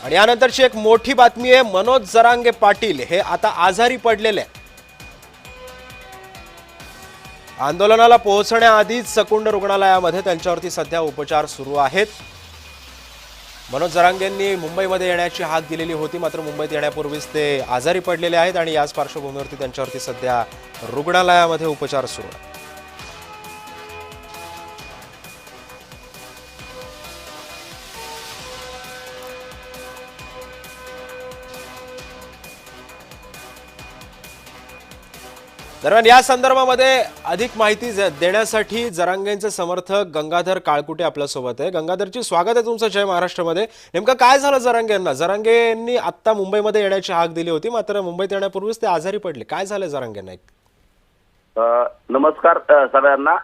आणि यानंतरची एक मोठी बातमी आहे, मनोज जरांगे पाटील हे आता आजारी पडलेले आहेत। आंदोलनाला पोहोचण्याआधीच सकुंड रुग्णालयामध्ये त्यांच्यावरती सध्या उपचार सुरू आहेत। मनोज जरांगेंनी मुंबईमध्ये येण्याची हाक दिलेली होती, मात्र मुंबईत येण्यापूर्वीच ते आजारी पडलेले आहेत आणि याच पार्श्वभूमीवरती त्यांच्यावरती सध्या रुग्णालयामध्ये उपचार सुरू आहेत। दरम्यान या संदर्भामध्ये अधिक माहिती देण्यासाठी जरांगेंचे समर्थक गंगाधर काळकुटे आपल्यासोबत आहे। गंगाधरजी, स्वागत आहे तुमचं जय महाराष्ट्रमध्ये। नेमकं काय झालं जरांगेंना? जरांगेंनी आता मुंबईमध्ये येण्याची हाक दिली होती, मात्र मुंबईत येण्यापूर्वीच ते आजारी पडले। काय झालं जरांगेंना? नमस्कार सगळ्यांना।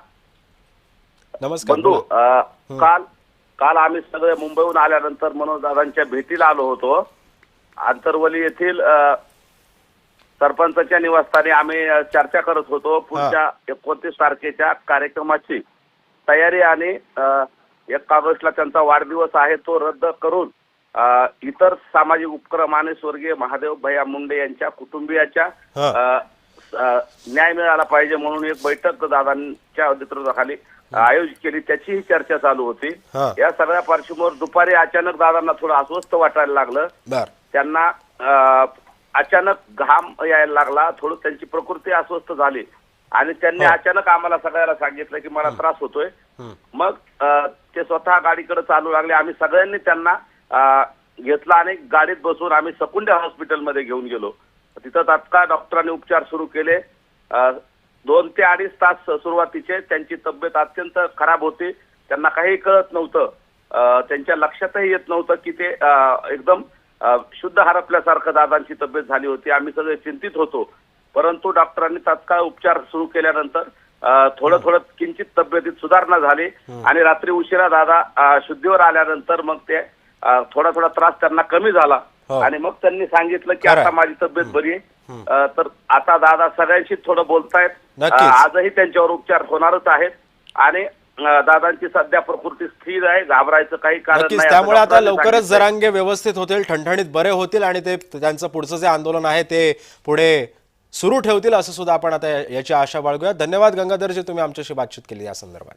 नमस्कार बंधू, काल आम्ही सगळे मुंबईहून आल्यानंतर मनोज दादांच्या भेटीला आलो होतो। आंतरवली येथील सरपंचाच्या निवासस्थानी आम्ही चर्चा करत होतो पुढच्या 29 तारखेच्या कार्यक्रमाची तयारी आणि 1 ऑगस्टला त्यांचा वाढदिवस आहे तो रद्द करून इतर सामाजिक उपक्रम आणि स्वर्गीय महादेव भैया मुंडे यांच्या कुटुंबियाच्या न्याय मिळाला पाहिजे म्हणून एक बैठक दादांच्या नेतृत्वाखाली आयोजित केली, त्याची चर्चा चालू होती। या सगळ्या पार्श्वभूमीवर दुपारी अचानक दादांना थोडं अस्वस्थ वाटायला लागलं। त्यांना अचानक घाम यायला लागला, थोडं त्यांची प्रकृती अस्वस्थ झाली आणि त्यांनी अचानक आम्हाला सगळ्याला सांगितलं की मला त्रास होतोय। मग ते स्वतः गाडीकडे चालू लागले। आम्ही सगळ्यांनी त्यांना घेतला आणि गाडीत बसून आम्ही सकुंड हॉस्पिटलमध्ये घेऊन गेलो। तिथं तात्काळ डॉक्टरांनी उपचार सुरू केले। 2 ते 2.5 तास सुरुवातीचे त्यांची तब्येत अत्यंत खराब होती, त्यांना काही कळत नव्हतं, त्यांच्या लक्षातही येत नव्हतं की ते एकदम शुद्ध हरपल्यासारखं दादांची तब्येत झाली होती। आम्ही सगळे चिंतित होतो, परंतु डॉक्टरांनी तात्काळ उपचार सुरू केल्यानंतर थोडं किंचित तब्येतीत सुधारणा झाली आणि रात्री उशिरा दादा शुद्धीवर आल्यानंतर मग ते थोडा त्रास त्यांना कमी झाला आणि मग त्यांनी सांगितलं की आता माझी तब्येत बरी आहे। तर आता दादा सगळ्यांशी थोडं बोलतायत, आजही त्यांच्यावर उपचार होणारच आहेत आणि दादांची सध्या प्रकृती स्थिर आहे, घाबरायचं काही कारण नाही। त्यामुळे आता लवकरच जरांगे व्यवस्थित होतील, ठणठणीत बरे होतील आणि ते त्यांचं पुढचं जे आंदोलन आहे ते पुढे सुरू ठेवतील असं सुद्धा आपण आता याची आशा बाळगूया। धन्यवाद गंगाधरजी, तुम्ही आमच्याशी बातचीत केली या संदर्भात।